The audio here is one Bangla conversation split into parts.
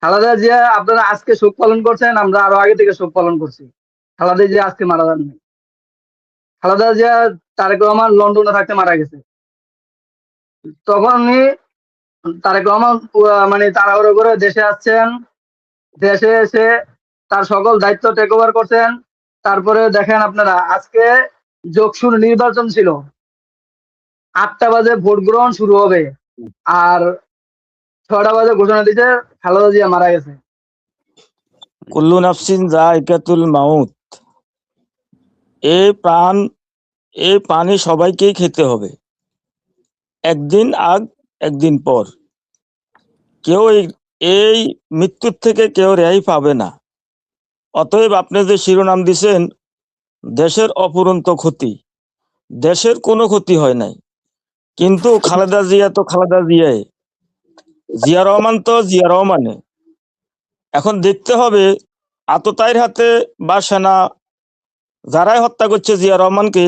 খালেদা জিয়া আপনারা আজকে শোক পালন করছেন, আমরা আরো আগে থেকে শোক পালন করছি। খালেদা জিয়া আজকে মারা যাননি। খালেদা জিয়া তারেক রহমান লন্ডনে থাকতে মারা গেছে। তখন উনি তারেক রহমান মানে তাড়াহুড়ো করে দেশে আসছেন। দেশে এসে তার সকল দায়িত্ব টেক ওভার করছেন। তারপরে দেখেন আপনারা আজকে যোগসুর নির্বাচন ছিল, 8টা বাজে ভোট গ্রহণ শুরু হবে, আর 6টা বাজে ঘোষণা দিচ্ছে খালেদা জিয়া মারা গেছে। কুল্লু নাফসিন যায়কাতুল মাউত। এই প্রাণ, এই পানি সবাইকেই খেতে হবে, একদিন আগ একদিন পর। কেউ এই মৃত্যুর থেকে কেউ রেহাই পাবে না। অতএব আপনি যে শিরোনাম দিছেন দেশের অপুরন্ত ক্ষতি, দেশের কোনো ক্ষতি হয় নাই, কিন্তু খালেদা জিয়া তো খালেদা জিয়াই, জিয়া রহমান তো জিয়া রহমানে। এখন দেখতে হবে আততায়ীর হাতে বা সেনা যারাই হত্যা করছে জিয়া রহমানকে,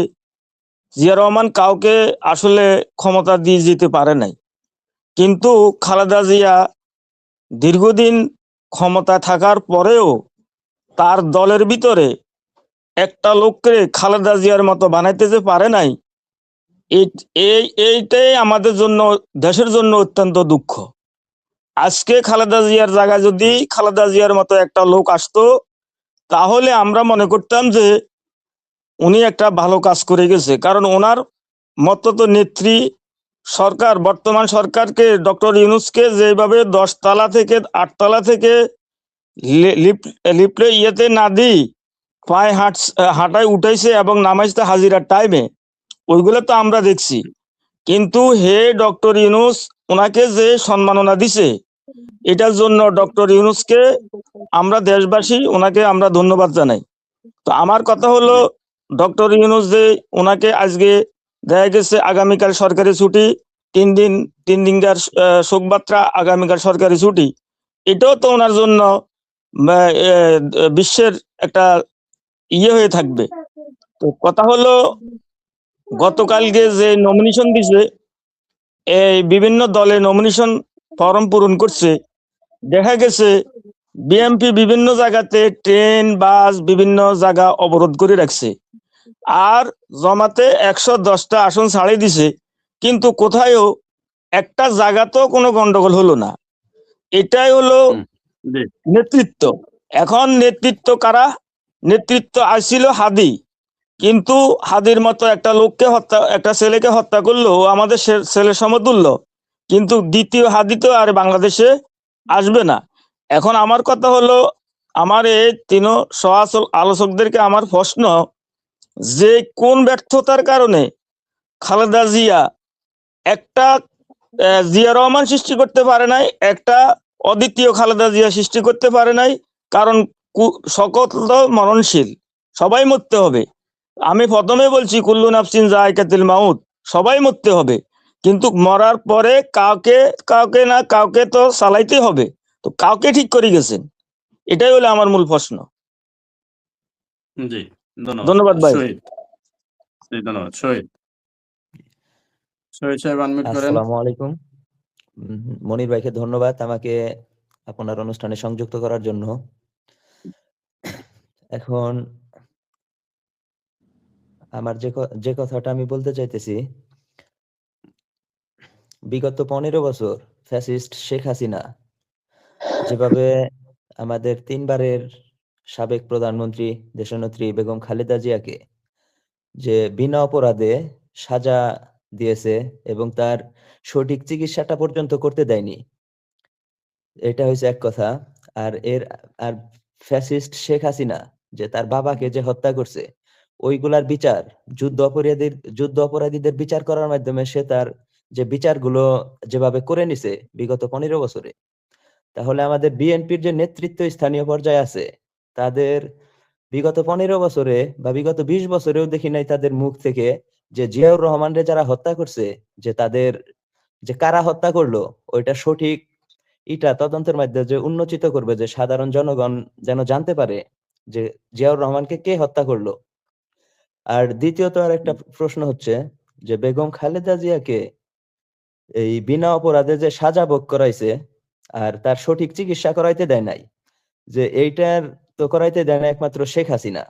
জিয়া রহমান কাউকে আসলে ক্ষমতা দিয়ে যেতে পারে নাই, কিন্তু খালেদা জিয়া দীর্ঘদিন ক্ষমতা থাকার পরেও তার দলের ভিতরে একটা লোককে খালেদা জিয়ার মতো বানাইতে যে পারে নাই, এইটাই আমাদের জন্য, দেশের জন্য অত্যন্ত দুঃখ। আজকে খালেদা জিয়ার জায়গায় যদি খালেদা জিয়ার মতো একটা লোক আসতো, তাহলে আমরা মনে করতাম যে উনি একটা ভালো কাজ করে গেছে। কারণ ওনার মতো তো নেত্রী সরকার, বর্তমান সরকারকে, ডক্টর ইউনূসকে যেভাবে 10 তলা থেকে 8 তলা থেকে লিফটে ইয়েতে না দিই পায়ে হাঁটায় উঠাইছে এবং নামাইছে হাজিরার টাইমে, ওইগুলো তো আমরা দেখছি। কিন্তু হে ডক্টর ইউনূস ওনাকে যে সম্মাননা দিছে, এটার জন্য ডক্টর ইউনূসকে আমরা দেশবাসী ওনাকে আমরা ধন্যবাদ জানাই। তো আমার কথা হলো ডক্টর ইউনূস যে ওনাকে আজকে দেখা গেছে আগামীকাল সরকারি ছুটি, 3 দিনকার শোকবার্তা, আগামীকাল সরকারি ছুটি, এটাও তো ওনার জন্য বিশ্বের একটা ইয়ে হয়ে থাকবে। তো কথা হলো গতকালকে যে নমিনেশন দিছে, এই বিভিন্ন দলে নমিনেশন ফর্ম পূরণ করছে, দেখা গেছে বিএনপি বিভিন্ন জায়গাতে ট্রেন বাস বিভিন্ন জায়গা অবরোধ করে রাখছে, আর জমাতে 110টা আসন ছাড়িয়ে দিছে, কিন্তু কোথায়ও একটা জায়গাতেও কোনো গন্ডগোল হলো না। এটাই হলো নেতৃত্ব। এখন নেতৃত্ব কারা? নেতৃত্ব আসছিল হাদি, কিন্তু হাদির মতো একটা লোককে হত্যা, একটা ছেলেকে হত্যা করলো, ও আমাদের ছেলের সমতুল্য, কিন্তু দ্বিতীয় হাদি তো আর বাংলাদেশে আসবে না। এখন আমার কথা হলো, আমার এই তিন সহাচল আলোচকদেরকে আমার প্রশ্ন, যে কোন ব্যর্থতার কারণে খালেদা জিয়া একটা জিয়া রহমান সৃষ্টি করতে পারে নাই, একটা অদ্বিতীয় খালেদা জিয়া সৃষ্টি করতে পারে নাই? কারণ সকল তো মরণশীল, সবাই মরতে হবে। আমি প্রথমে বলছি কুল্লু নাফসিন যায়কাতুল মাউত, সবাই মরতে হবে, কিন্তু মরার পরে কাউকে কাউকে না কাউকে তো চালাইতে হবে। তো কাউকে ঠিক করে গেছেন, এটাই হলো আমার মূল প্রশ্ন। জি, ধন্যবাদ। ধন্যবাদ ভাই। শহীদ, ধন্যবাদ। শহীদ সাহেব আনমিউট করেন। আসসালামু আলাইকুম। মনির ভাইকে ধন্যবাদ আমাকে আপনার অনুষ্ঠানে সংযুক্ত করার জন্য। এখন আমার যে কথাটা আমি বলতে চাইতেছি, বিগত 15 বছর ফ্যাসিস্ট শেখ হাসিনা যেভাবে আমাদের 3বারের সাবেক প্রধানমন্ত্রী দেশনেত্রী বেগম খালেদা জিয়াকে যে বিনা অপরাধে সাজা দিয়েছে এবং তার সঠিক চিকিৎসাটা পর্যন্ত করতে দেয়নি, এটা হয়েছে এক কথা। আর ফ্যাসিস্ট শেখ হাসিনা যে তার বাবাকে যে হত্যা করছে, ওইগুলার বিচার, যুদ্ধ অপরাধীদের বিচার করার মাধ্যমে সে তার যে বিচারগুলো যেভাবে করে নিছে বিগত 15 বছরে, তাহলে আমাদের বিএনপির যে নেতৃত্ব স্থানীয় পর্যায়ে আছে, তাদের বিগত 15 বছরে বা বিগত 20 বছরেও দেখি নাই তাদের মুখ থেকে যে জিয়াউর রহমানরে যারা হত্যা করছে, যে তাদের যে কারা হত্যা করলো ওইটা সঠিক তদন্তের মাধ্যমে যে উন্মোচিত করবে, যে সাধারণ জনগণ যেন জানতে পারে যে জিয়াউর রহমানকে কে হত্যা করলো। আর দ্বিতীয়ত আর একটা প্রশ্ন হচ্ছে যে বেগম খালেদা জিয়াকে এই বিনা অপরাধে যে সাজা ভোগ করাইছে, আর তার সঠিক চিকিৎসা করাইতে দেয় নাই, যে এইটার তো করাইতে দেয় না একমাত্র শেখ হাসিনা।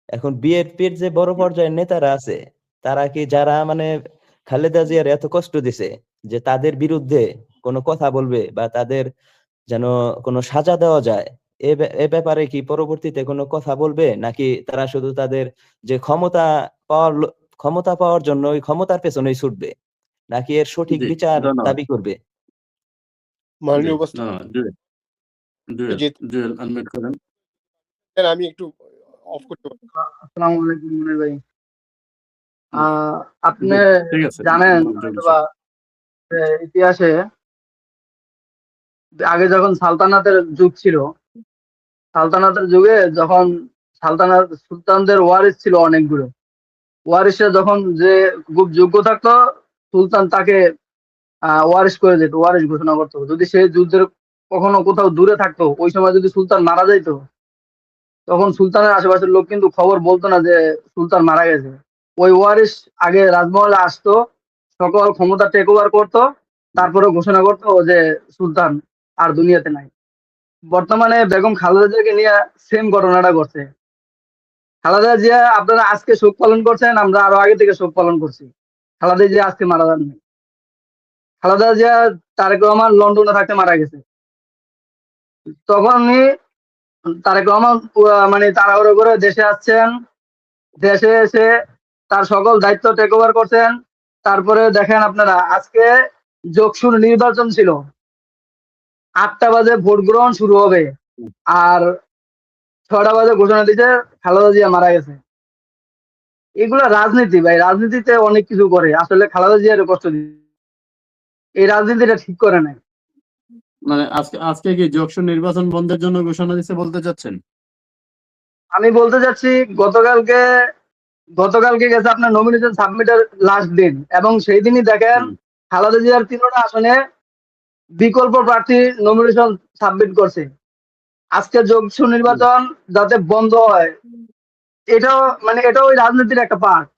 এখন বিএনপির যে বড় পর্যায়ের নেতারা আছে, তারা কি যারা মানে খালেদা জিয়ার এত কষ্ট দিছে যে তাদের বিরুদ্ধে কোনো কথা বলবে বা তাদের যেন কোনো সাজা দেওয়া যায়, এ ব্যাপারে কি পরবর্তীতে কোনো কথা বলবে, নাকি তারা শুধু তাদের যে ক্ষমতা পাওয়ার জন্য ওই ক্ষমতার পেছনেই ছুটবে, নাকি এর সঠিক জি বিচার ধন্যবাদ। দাবি করবে? জি মাননীয় উপস্থিত, ধন্যবাদ। জুয়েল জুয়েল যে জুয়েল আনমিউট করেন। আমি একটু অফ করতে পারি। আসসালামু আলাইকুম মনির ভাই। আপনি জি ঠিক আছে, জানেন জুয়েল হয়তোবা যে ইতিহাসে আগে যখন সালতানাতের যুগ ছিল, সালতানাতের যুগে যখন সুলতানদের ওয়ারিস ছিল অনেকগুলো, ওয়ারিসে যখন যে খুব যোগ্য থাকতো, সুলতান তাকে ওয়ারিস করে দিত, ওয়ারিস ঘোষণা করতো। যদি সে যুদ্ধের কখনো কোথাও দূরে থাকতো, ওই সময় যদি সুলতান মারা যাইতো, তখন সুলতানের আশেপাশের লোক কিন্তু খবর বলতো না যে সুলতান মারা গেছে। ওই ওয়ারিস আগে রাজমহলে আসতো, সকল ক্ষমতা টেক ওভার করতো, তারপরে ঘোষণা করতো যে সুলতান আর দুনিয়াতে নাই। বর্তমানে বেগম খালেদা জিয়াকে নিয়ে সেম ঘটনাটা ঘটছে। খালেদা জিয়া আপনারা আজকে শোক পালন করছেন, আমরা আরো আগে থেকে শোক পালন করছি। খালেদা জিয়া আজকে মারা যাননি। খালেদা জিয়া তারেক রহমান লন্ডনে থাকতে মারা গেছে। তখনই তারেক রহমান মানে তাড়াহুড়ো করে দেশে আসছেন, দেশে এসে তার সকল দায়িত্ব টেক ওভার করছেন। তারপরে দেখেন আপনারা, আজকে যোগসুর নির্বাচন ছিল, 8টা বাজে ভোট গ্রহণ শুরু হবে, আর 6টা বাজে ঘোষণা দিচ্ছে খালেদা জিয়া মারা গেছে। এগুলা রাজনীতি ভাই, রাজনীতিতে অনেক কিছু করে, আসলে খালেদা জিয়ার কষ্ট দিচ্ছে, এই রাজনীতিটা ঠিক করে নাই। মানে আজকে আজকে কি যশোর নির্বাচন বন্ধের জন্য ঘোষণা দিচ্ছে বলতে চাচ্ছেন? আমি বলতে চাচ্ছি, গতকালকে গেছে আপনার নমিনেশন সাবমিটের লাস্ট দিন, এবং সেই দিনই দেখেন খালেদা জিয়ার 3টা আসনে বিকল্প প্রার্থী নমিনেশন সাবমিট করছে। আজকে যোগসু নির্বাচন যাতে বন্ধ হয়, এটাও মানে এটাও ওই রাজনীতির একটা পার্ট।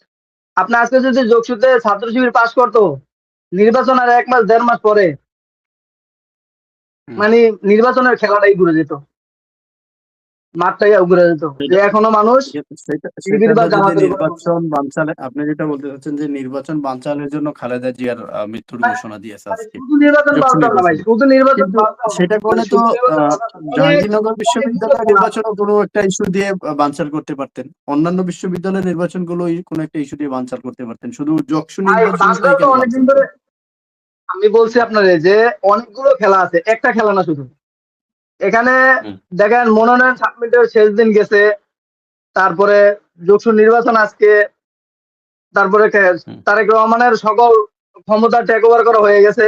আপনি আজকে যদি যোগসুতে ছাত্র শিবির পাস করতো, নির্বাচন আর 1 মাস 1.5 মাস পরে মানে নির্বাচনের খেলাটাই ঘুরে যেত, মাঠটাই ঘুরে যেত, যে এখনো মানুষ শিবির বা জামাতের উপর নির্বাচন বানচালে, আপনি যেটা বলতে চাচ্ছেন যে নির্বাচন বানচালের জন্য খালেদা জিয়ার মৃত্যুর ঘোষণা দিয়েছে আজকে শুধু নির্বাচন যশোর বানচাল না ভাই, নির্বাচনে। শুধু নির্বাচন কিন্তু বানচাল না। সেটা করলে তো শুধু নির্বাচন বানচাল না, অনেক জাহাঙ্গীরনগর বিশ্ববিদ্যালয় খেলা আছে। নির্বাচনও কোনো একটা ইস্যু দিয়ে বানচাল করতে পারতেন, অন্যান্য বিশ্ববিদ্যালয়ের নির্বাচনগুলো কোনো একটা ইস্যু দিয়ে বানচাল করতে পারতেন, শুধু যশোর ভাই নির্বাচনটাই বানচাল তো কেন অনেকদিন বানচাল ধরে, করলেন? আমি বলছি আপনারে যে অনেকগুলো খেলা আছে, একটা খেলা না শুধু। এখানে দেখেন মনোনয়ন সাবমিটের শেষ দিন গেছে, তারপরে যোগসু নির্বাচন আজকে, তারপরে তারেক রহমানের সকল ক্ষমতা টেক ওভার করা হয়ে গেছে।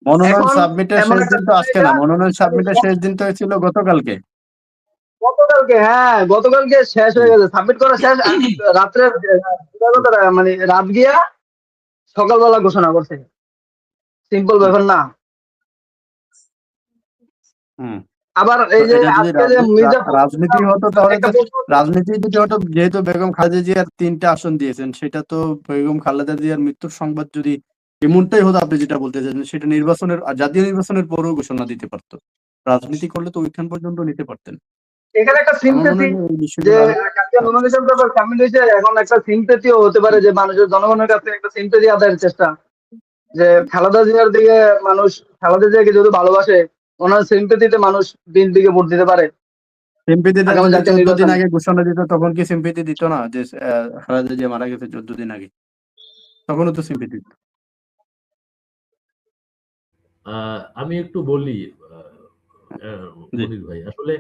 মনোনয়ন এখন সাবমিটের এমন শেষ একটা দিন তো আজকে না, মনোনয়ন সাবমিটের শেষ দিন তো ছিল গতকালকে। গতকালকে, হ্যাঁ গতকালকে শেষ হয়ে গেছে, সাবমিট করা শেষ। রাত্রে মানে রাত গিয়া সকালবেলা ঘোষণা করছে, সিম্পল ব্যাপার না। আবার এই যে এটা যদি আজকে যে মির্জাপুর রাজনীতি হতো তাহলে একটা তো, রাজনীতি যদি হতো, যেহেতু বেগম খালেদা জিয়ার 3টা আসন দিয়েছেন, সেটা তো বেগম খালেদা জিয়ার মৃত্যুর সংবাদ যদি এমনটাই হতো আপনি যেটা বলতে চাচ্ছেন, সেটা নির্বাচনের, জাতীয় নির্বাচনের পরেও ঘোষণা দিতে পারতো। রাজনীতি করলে তো ওইখান পর্যন্ত নিতে পারতেন। এখানে একটা আমার মনে সিম্পেথি, হয় এই যে বিষয়গুলো কালকে নমিনেশন পেপার সাবমিট হয়েছে, এখন একটা সিম্পেথিও হতে পারে, যে মানুষের জনগণের কাছে একটা সিম্পেথি আদায়ের চেষ্টা, যে খালেদা জিয়ার দিকে মানুষ, খালেদা জিয়াকে যদি ভালোবাসে, ওনার সিম্পেথিতে মানুষ বিএনপিকে ভোট দিতে পারে সিম্পিতিটা আগামী যদি জাতীয় 14 দিন নির্বাচনে। আগে ঘোষণা দিত তখন কি সিম্পিতি দিত না? যে খালেদা জিয়া মারা গেছে 14 দিন আগে, তখনও তো সিম্পিতি দিত। আমি একটু বলি মনির ভাই, আসলে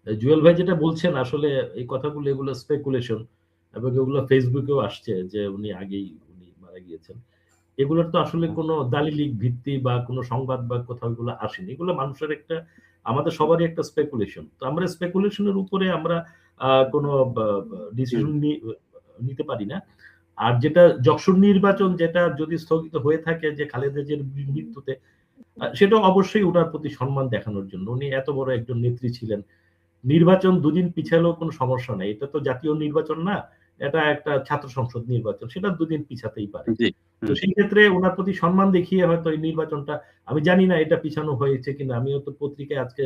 জুয়েল ভাই যেটা বলছেন, আসলে এই কথাগুলো এগুলো স্পেকুলেশন, এবং এগুলো ফেসবুকেও আসছে যে উনি মারা গিয়েছেন। এগুলোর তো আসলে কোনো দালিলিক ভিত্তি বা কোনো সংবাদ বা কোথাও এগুলো আসেনি, এগুলো মানুষের একটা, আমাদের সবারই একটা স্পেকুলেশন। তো আমরা স্পেকুলেশনের উপরে আমরা কোনো ডিসিশন নিতে পারি না। আর যেটা যশোর নির্বাচন, যেটা যদি স্থগিত হয়ে থাকে যে খালেদা জিয়ার মৃত্যুতে, সেটা অবশ্যই ওনার প্রতি সম্মান দেখানোর জন্য। উনি এত বড় একজন নেত্রী ছিলেন, নির্বাচন 2 দিন পিছালেও কোনো সমস্যা নাই, এটা তো জাতীয় নির্বাচন না, এটা একটা ছাত্র সংসদ নির্বাচন, সেটা দুদিন পিছাতেই পারে। জি তো সেই ক্ষেত্রে ওনার প্রতি সম্মান দেখিয়ে হয়তো এই নির্বাচনটা, আমি জানি না এটা পিছানো হয়েছে কিনা, আমিও তো পত্রিকায় আজকে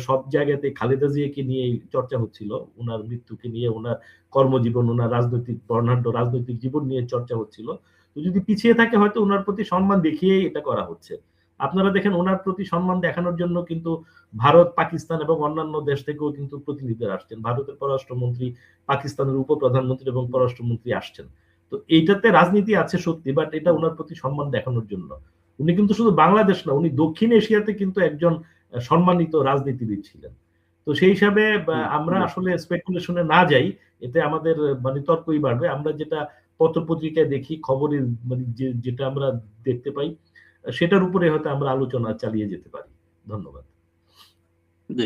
সব জায়গাতে খালেদা জিয়াকে নিয়ে চর্চা হচ্ছিল, ওনার মৃত্যুকে নিয়ে, ওনার কর্মজীবন, ওনার রাজনৈতিক বর্ণাঢ্য রাজনৈতিক জীবন নিয়ে চর্চা হচ্ছিল। তো যদি পিছিয়ে থাকে হয়তো ওনার প্রতি সম্মান দেখিয়েই এটা করা হচ্ছে। আপনারা দেখেন ওনার প্রতি সম্মান দেখানোর জন্য কিন্তু ভারত, পাকিস্তান এবং অন্যান্য দেশ থেকেও কিন্তু প্রতিনিধিরা আসছেন। ভারতের পররাষ্ট্রমন্ত্রী, পাকিস্তানের উপপ্রধানমন্ত্রী এবং পররাষ্ট্রমন্ত্রী আসছেন। তো এইটাতে রাজনীতি আছে সত্যি, বাট এটা ওনার প্রতি সম্মান দেখানোর জন্য। উনি কিন্তু শুধু বাংলাদেশ না, উনি দক্ষিণ এশিয়াতে কিন্তু একজন সম্মানিত রাজনীতিবিদ ছিলেন। তো সেই হিসাবে আমরা আসলে স্পেকুলেশনে না যাই, এতে আমাদের মানে তর্কই বাড়বে। আমরা যেটা পত্র পত্রিকায় দেখি, খবরে মানে যেটা আমরা দেখতে পাই, সেটার উপরে হয়তো আমরা আলোচনা চালিয়ে যেতে পারি। ধন্যবাদ। জি